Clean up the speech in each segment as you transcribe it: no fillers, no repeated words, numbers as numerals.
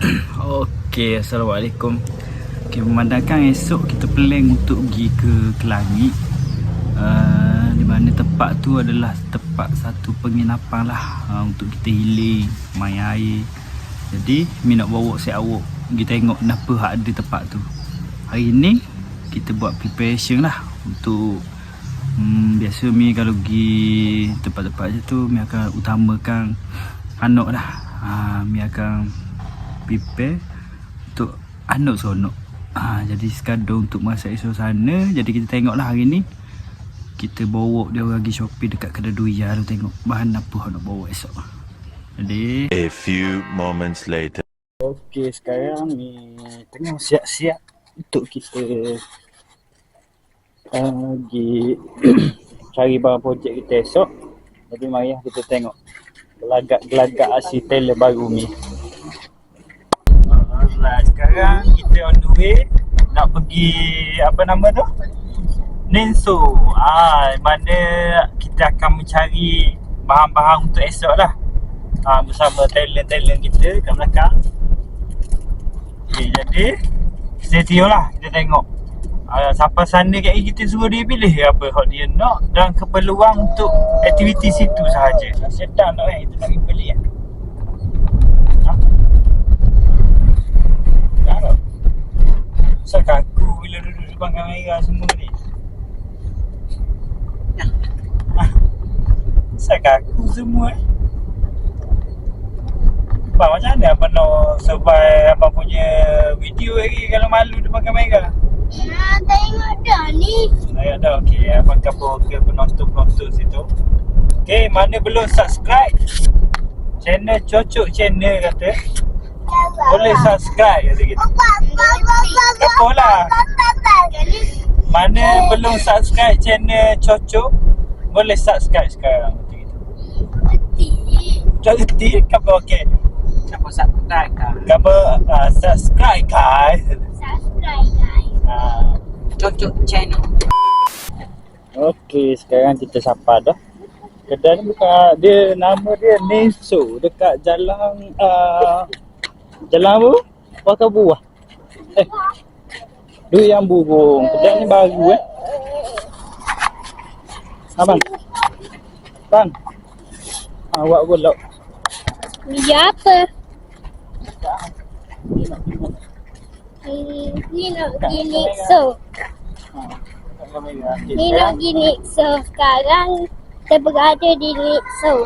Okey, Assalamualaikum. Okey, memandangkan esok kita plan untuk pergi ke langit, di mana tempat tu adalah tempat satu penginapan lah, untuk kita healing, main air. Jadi Mi nak bawa saya awak pergi tengok kenapa hak ada tempat tu. Hari ni kita buat preparation lah untuk biasa Mi kalau pergi tempat-tempat macam tu Mi akan utamakan anak lah. Mi akan prepare untuk anak seronok. Jadi sekadar untuk masak esok sana. Jadi kita tengok lah hari ni kita bawa dia orang pergi shopping dekat kedai Duya tu, tengok bahan apa nak bawa esok. Jadi a few moments later. okey, sekarang ni tengah siap-siap untuk kita pergi cari barang projek kita esok. Jadi mari kita tengok gelagak-gelagak aksi tailor baru ni. Alright, sekarang kita on the way nak pergi apa nama tu? Nenso. Mana kita akan mencari bahan-bahan untuk esok lah. Bersama talent-talent kita kat belakang. Okay, jadi stay tune lah, kita tengok sampai sana kat kita suruh dia pilih apa hak dia nak dan keperluan untuk aktiviti situ sahaja. Sedap nak kita nak pergi beli kan? Tak kaku bila duduk depan kamera semua ni. Saya kaku semua. Bang, macam mana abang nak survive abang punya video lagi kalau malu depan kamera? Tengok dah ni. Tengok dah, okey. Abang cover ke penonton-penonton situ. Okey, mana belum subscribe channel Cocok Channel kata, boleh subscribe kata kita. Apa lah. Mana belum subscribe channel Cocok, boleh subscribe sekarang kata kita. Dah reti cover okey. Siapa subscribe kan? Cover subscribe guys. Cocok Channel. Okey, sekarang kita sapa dah. Kedai ni bukan, dia nama dia Nenso dekat jalan jalan apa? Wakabuah. Duri yang burung. Kedai ni baru Abang. Bang. Awak golok. Ya apa? Ni nak pergi Nixo. Ni nak pergi Nixo. Sekarang kita berada di Nixo.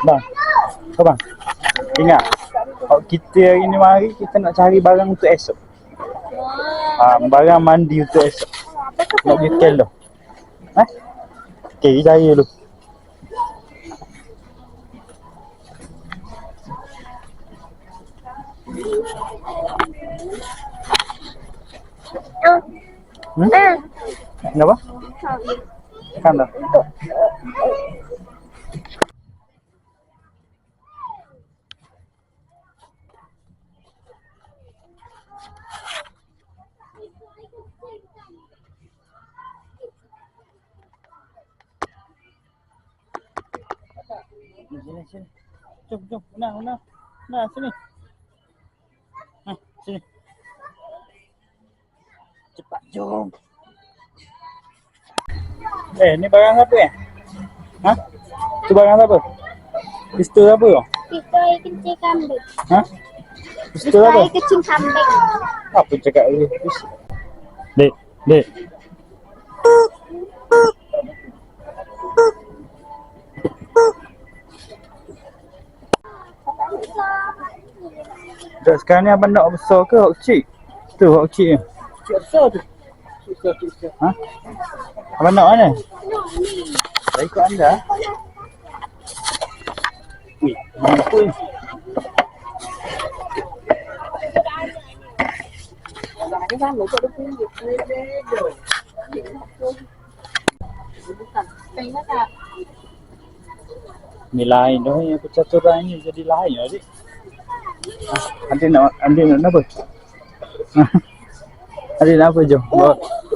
Bang. Bang. Ingat. Kalau kita hari ni mari kita nak cari barang untuk esok. Barang mandi untuk esok. Nak pergi kel tu. Okey, cari dulu. Kenapa? Kan dah. Sini. Jom. Nah, sini. Sini. Cepat jom. Ni barang apa ya? Tu barang apa? Pistol apa tu? Pistol air kecil kambing. Pistol apa? Air kecil kambing. Apa cakap ni? Dek. Sekarang ni abang nak besar ke hak kecil? Tu hak kecil ni. Kecil besar tu. Kecil. Abang nak mana? Saya ikut anda. Mampu ni. Ni lain tu yang percaturan ni jadi lain adik. Anda nak apa? Adik nak apa jom?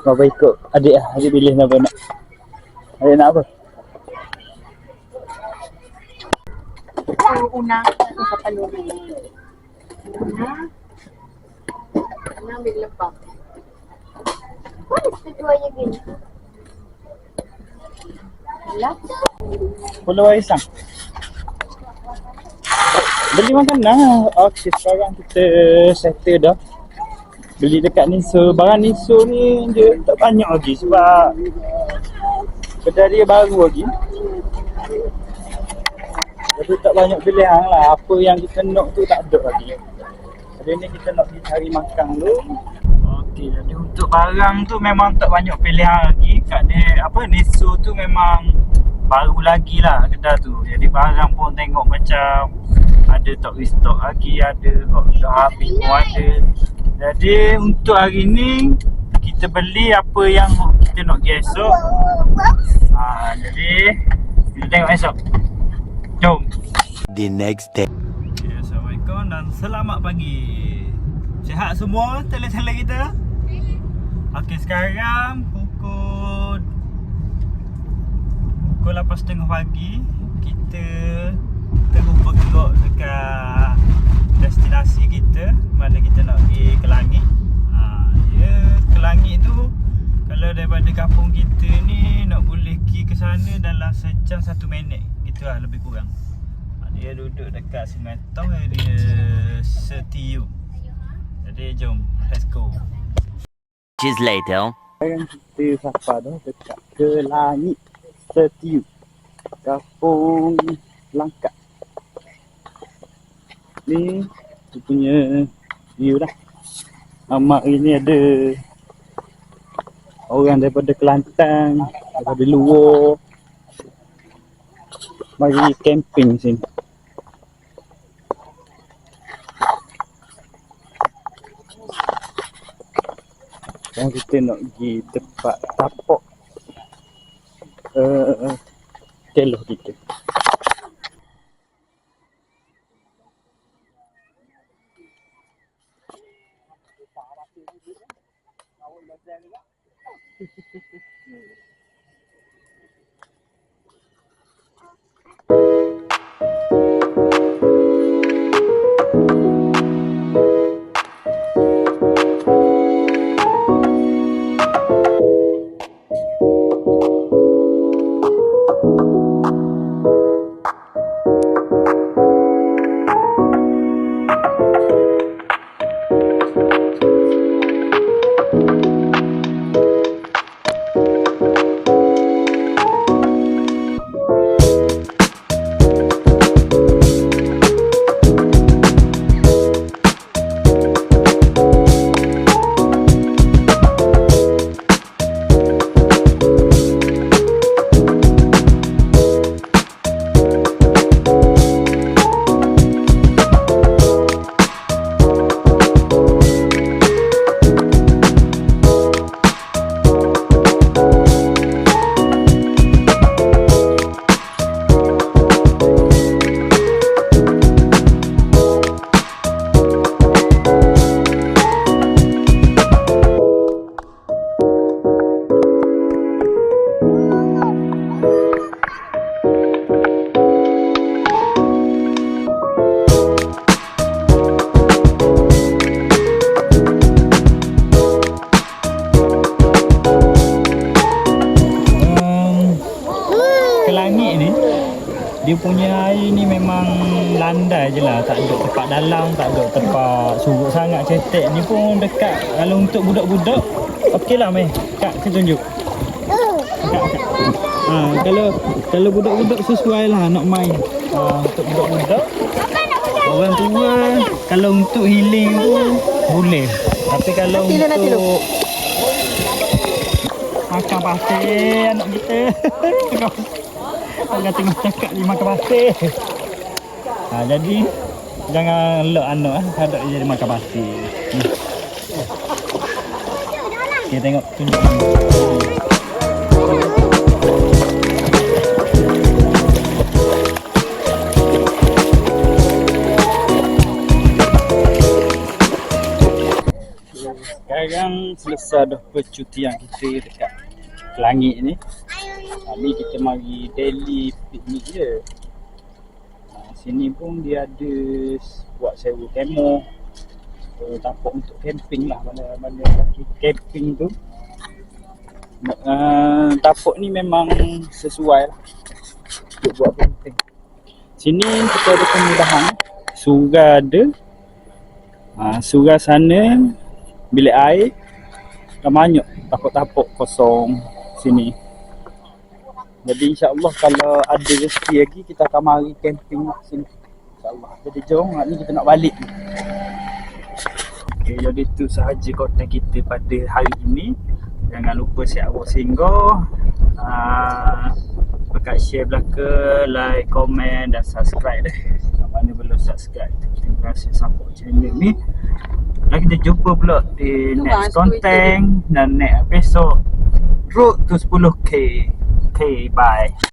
Bapa ikut adik lah. Adik pilih apa nak. Adik nak apa? Una atau kapal lori. Una ambil lebam. Mana keduanya gini? Alah. Pulau Aisang. Beli makanan lah. Okey, sekarang kita settle dah. Beli dekat Niso. Barang Niso ni dia tak banyak lagi sebab kedai dia baru lagi. Jadi tak banyak pilihan lah. Apa yang kita nak tu tak ada lagi. Jadi ni kita nak pergi cari makan dulu. Okey, jadi untuk barang tu memang tak banyak pilihan lagi. Kat dia apa Niso tu memang baru lagi lah kedai tu. Jadi barang pun tengok macam ada tak restock lagi, ada dah habis pun ada. Jadi untuk hari ni kita beli apa yang kita nak pergi esok. Jadi kita tengok esok. Jom. The next day. Okay, Assalamualaikum dan selamat pagi. Sihat semua tele-tele kita? Okey, sekarang pukul 8.30 pagi. Kita tengah bergerak dekat destinasi kita, mana kita nak pergi ke Langit. Ke Langit tu kalau daripada kampung kita ni nak boleh pergi ke sana dalam sejam 1 minit gitulah lebih kurang. Dia duduk dekat Semetong, dia Setiu. Jadi jom, let's go. Just later. Sekarang kita sampai dah dekat ke Langit Setiu, kampung Langkat. Ni dia punya view dah. Amak ini ada orang daripada Kelantan, daripada luar mari camping sini. Sekarang kita nak pergi tempat tapak keloh kita. Dia punya air ni memang landai je lah, tak ada tempat dalam, tak ada tempat surut sangat cetek. Ni pun dekat, kalau untuk budak-budak okey lah meh. Kak, saya tunjuk. Kak. Kalau budak-budak sesuai lah nak main. Untuk budak-budak, orang tua kalau untuk healing tu boleh. Tapi kalau untuk makan pasir anak kita Orang tengah cakap dia makan pasir. Jadi jangan lek anak ada jadi makan pasir. Okey, tengok tunjuk. Sekarang sekarang selesai dah percutian kita dekat Langit ni. Ni kita mari daily picnic je. Sini pun dia ada buat sewa kemo, tapak untuk camping lah, mana-mana camping tu. Tapak ni memang sesuai lah untuk buat camping. Sini kita ada kemudahan, surau ada, surau sana bilik air, dah banyak tapak-tapak kosong sini. Jadi insyaAllah kalau ada rezeki lagi kita akan mari camping lah sini, insyaAllah. Jadi jom, ni kita nak balik. Okay, jadi itu sahaja konten kita pada hari ini. Jangan lupa siap awak singgah, dekat share belaka, like, komen dan subscribe deh. Mana belum subscribe, terima kasih support channel ni. Dan kita jumpa pula di next konten dan next episode Road to 10k. Okay, bye.